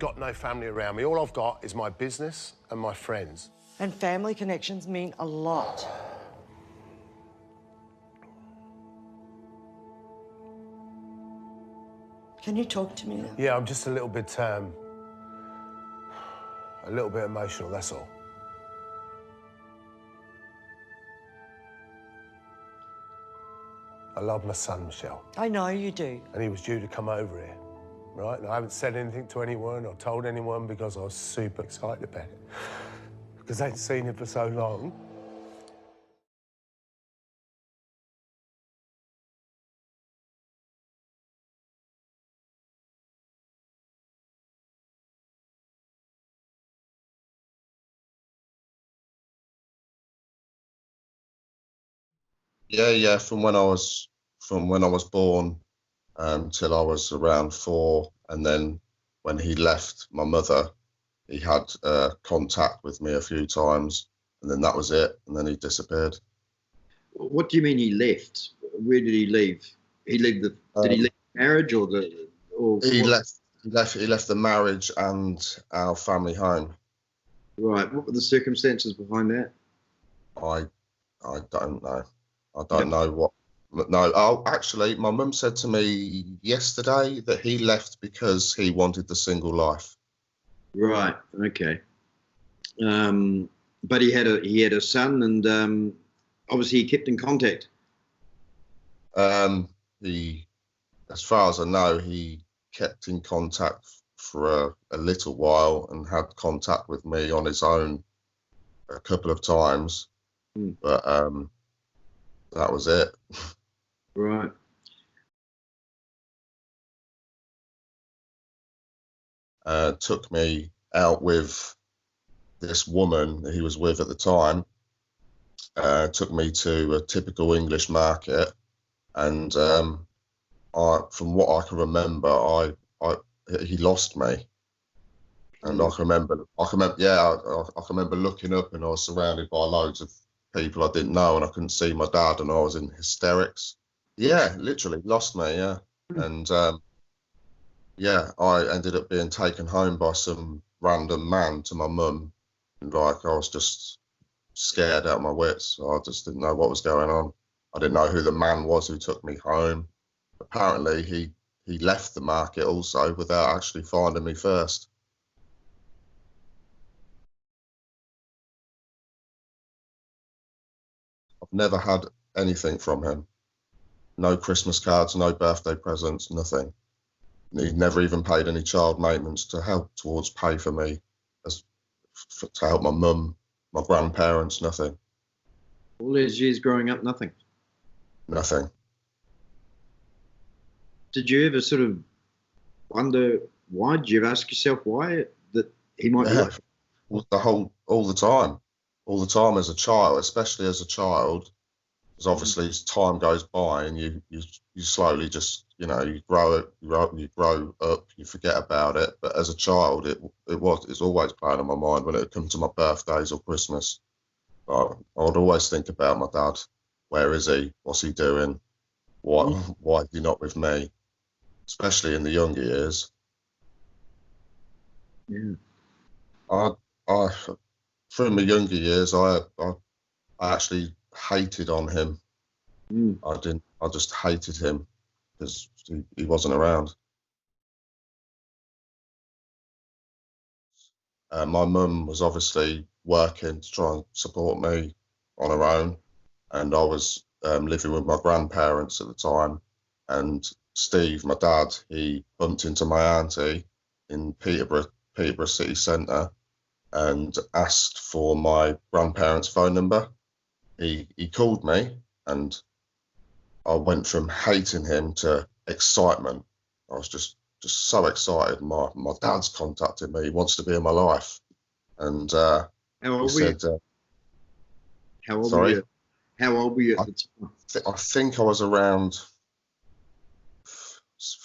got no family around me. All I've got is my business and my friends. And family connections mean a lot. Can you talk to me now? Yeah, I'm just a little bit emotional, that's all. I love my son, Michelle. I know you do. And he was due to come over here, right? And I haven't said anything to anyone or told anyone because I was super excited about it. Because I hadn't seen him for so long. Yeah. From when I was born till I was around 4, and then when he left my mother, he had contact with me a few times, and then that was it. And then he disappeared. What do you mean he left? Where did he leave? Did he leave marriage or the? He left the marriage and our family home. Right. What were the circumstances behind that? I don't know. I don't know what. No. Oh, actually, my mum said to me yesterday that he left because he wanted the single life. Right. Okay. But he had a son, and obviously he kept in contact. He, as far as I know, he kept in contact for a little while and had contact with me on his own a couple of times, but that was it. Right. Took me out with this woman that he was with at the time. Took me to a typical English market, and from what I can remember, he lost me, and I can remember looking up, and I was surrounded by loads of people I didn't know, and I couldn't see my dad, and I was in hysterics. Yeah, literally lost me. Yeah, and I ended up being taken home by some random man to my mum, and I was just scared out of my wits. I just didn't know what was going on. I didn't know who the man was who took me home. Apparently, he left the market also without actually finding me first. I've never had anything from him. No Christmas cards, no birthday presents, nothing. He never even paid any child maintenance to help towards pay for me, to help my mum, my grandparents, nothing. All those years growing up, nothing? Nothing. Did you ever sort of wonder why? Did you ever ask yourself why that he might be like? All the time as a child, especially as a child, because obviously as time goes by and you slowly just, you grow up, you forget about it. But as a child, it's always playing on my mind when it come to my birthdays or Christmas. I would always think about my dad. Where is he? What's he doing? Why is he not with me? Especially in the younger years. Yeah. From the younger years, I actually hated on him. I just hated him because he wasn't around. My mum was obviously working to try and support me on her own, and I was living with my grandparents at the time. And Steve, my dad, he bumped into my auntie in Peterborough city centre and asked for my grandparents' phone number. He called me, and I went from hating him to excitement. I was just so excited. My dad's contacted me. He wants to be in my life. And how old were you? How old were you? How old were you at the time? I think I was around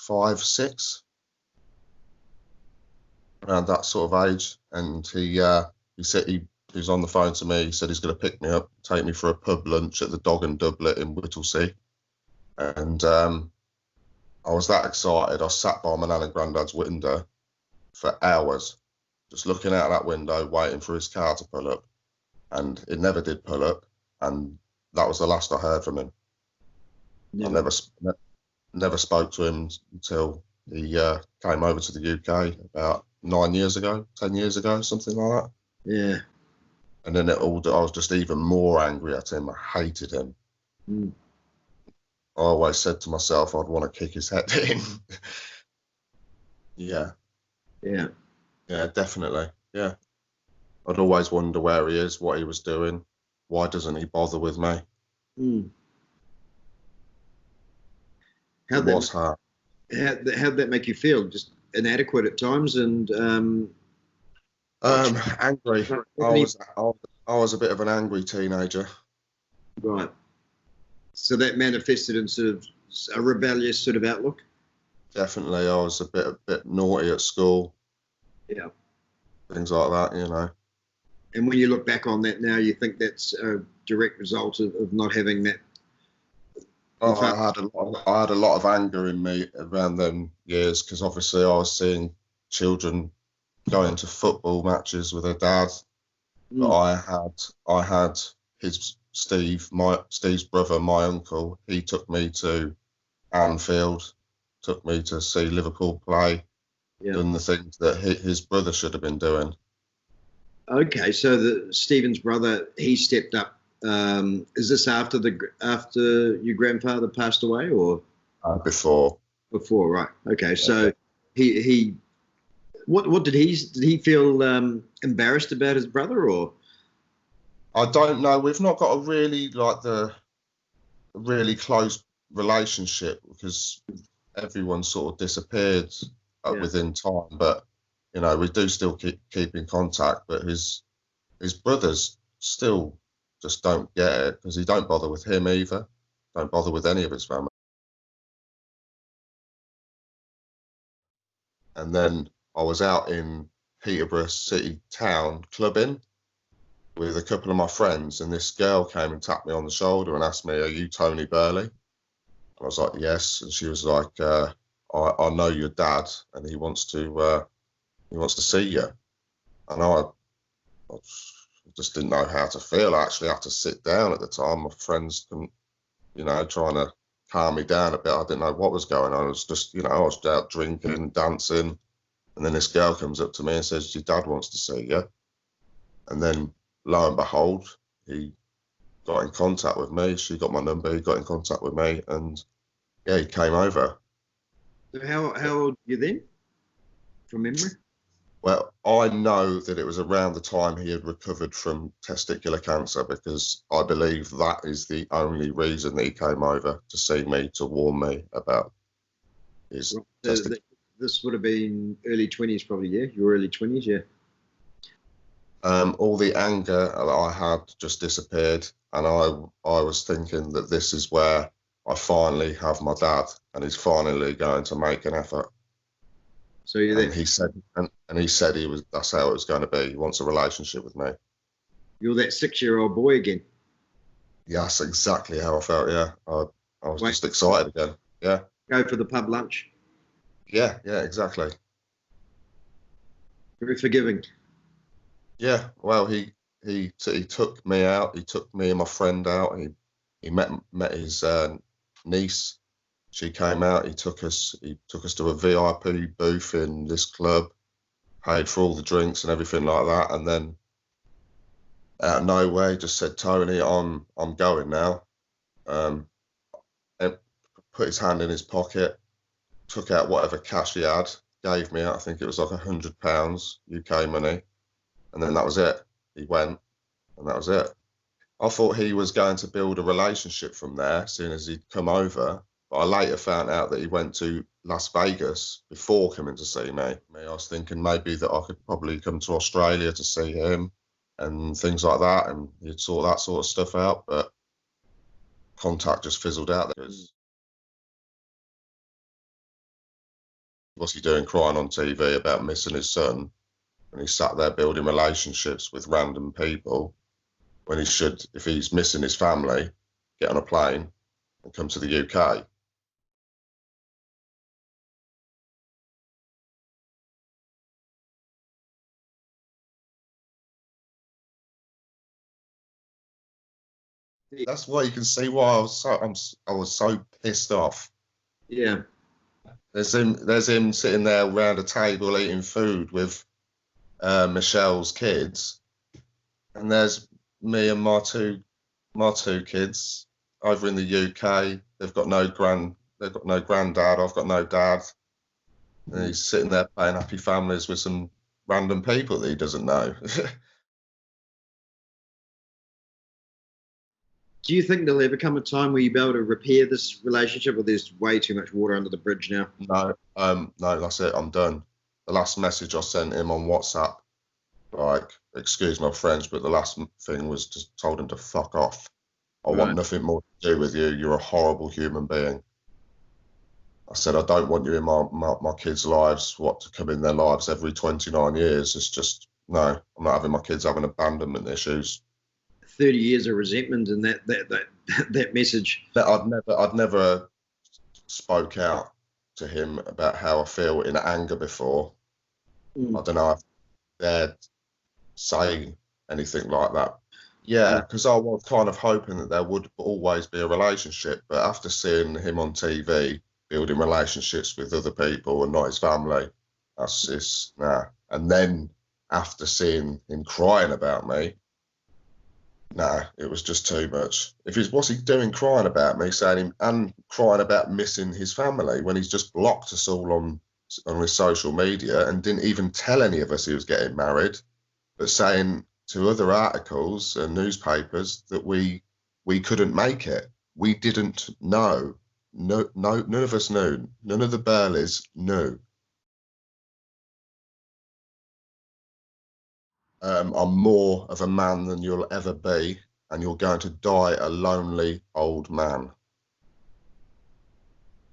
5, 6, around that sort of age. And he said he was on the phone to me. He said he's going to pick me up, take me for a pub lunch at the Dog and Doublet in Whittlesea. And I was that excited. I sat by my nan and granddad's window for hours, just looking out that window, waiting for his car to pull up. And it never did pull up. And that was the last I heard from him. I never spoke to him until he came over to the UK about 9 years ago, 10 years ago, something like that. Yeah. And then I was just even more angry at him. I hated him. Mm. I always said to myself, I'd want to kick his head in. Yeah. Yeah. Yeah, definitely. Yeah. I'd always wonder where he is, what he was doing. Why doesn't he bother with me? Mm. It was hard. How'd that make you feel? Just inadequate at times and angry. I was a bit of an angry teenager. right. So that manifested in sort of a rebellious sort of outlook. Definitely, I was a bit naughty at school. Yeah. Things like that, you know. And when you look back on that now, you think that's a direct result of not having that. Oh, I had a lot of anger in me around them years because obviously I was seeing children going to football matches with their dad. But I had Steve's brother, my uncle. He took me to Anfield, took me to see Liverpool play, done the things that his brother should have been doing. Okay, so Stephen's brother, he stepped up. Is this after your grandfather passed away, or before? Before, right? Okay, so he what did he feel embarrassed about his brother, or? I don't know. We've not got a really really close relationship because everyone sort of disappeared within time. But you know, we do still keep in contact. But his brothers still just don't get it because he don't bother with him either. Don't bother with any of his family. And then I was out in Peterborough City Town clubbing with a couple of my friends, and this girl came and tapped me on the shoulder and asked me, "Are you Tony Burley?" And I was like, "Yes." And she was like, I know your dad, and he wants to see you." And I just didn't know how to feel. I actually had to sit down at the time. My friends couldn't, trying to calm me down a bit. I didn't know what was going on. I was just, I was out drinking, dancing. And then this girl comes up to me and says, "Your dad wants to see you." And then lo and behold, he got in contact with me. She got my number. He got in contact with me, and he came over. So how old were you then, from memory? Well, I know that it was around the time he had recovered from testicular cancer because I believe that is the only reason that he came over to see me, to warn me about his testicular. This would have been early 20s probably, yeah? Your early 20s, yeah. All the anger that I had just disappeared, and I was thinking that this is where I finally have my dad, and he's finally going to make an effort. So you're there. And he said that's how it was going to be. He wants a relationship with me. You're that 6-year-old boy again. Yeah, that's exactly how I felt. Yeah, I was just excited again. Yeah. Go for the pub lunch. Yeah, exactly. Very forgiving. Yeah, well, he took me out. He took me and my friend out. He met his niece. She came out. He took us to a VIP booth in this club. Paid for all the drinks and everything like that. And then out of nowhere, he just said, "Tony, I'm going now." And put his hand in his pocket, took out whatever cash he had, gave me, I think it was like £100 UK money. And then that was it. He went, and that was it. I thought he was going to build a relationship from there, seeing as he'd come over. But I later found out that he went to Las Vegas before coming to see me. I was thinking maybe that I could probably come to Australia to see him and things like that, and he'd sort that sort of stuff out. But contact just fizzled out. What's he doing crying on TV about missing his son? And he sat there building relationships with random people when he should, if he's missing his family, get on a plane and come to the UK. That's why you can see why I was so pissed off. Yeah. There's him sitting there around a table eating food with Michelle's kids, and there's me and my two kids over in the UK. They've got no granddad. I've got no dad. And he's sitting there playing Happy Families with some random people that he doesn't know. Do you think there'll ever come a time where you'll be able to repair this relationship, or there's way too much water under the bridge now? No, that's it. I'm done. The last message I sent him on WhatsApp, like, excuse my French, but the last thing was just told him to fuck off. I want nothing more to do with you. You're a horrible human being. I said, I don't want you in my kids' lives, to come in their lives every 29 years. It's just, no, I'm not having my kids having abandonment issues. 30 years of resentment in that message. I'd never spoke out to him about how I feel in anger before. I don't know if they'd say anything like that. Yeah, because I was kind of hoping that there would always be a relationship, but after seeing him on TV building relationships with other people and not his family, that's just, nah. And then after seeing him crying about me, nah, it was just too much. What's he doing crying about me, and crying about missing his family when he's just blocked us all on his social media and didn't even tell any of us he was getting married, but saying to other articles and newspapers that we couldn't make it. We didn't know. No, none of us knew. None of the Burleys knew. I'm more of a man than you'll ever be, and you're going to die a lonely old man.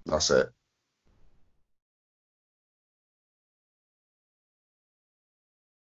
That's it.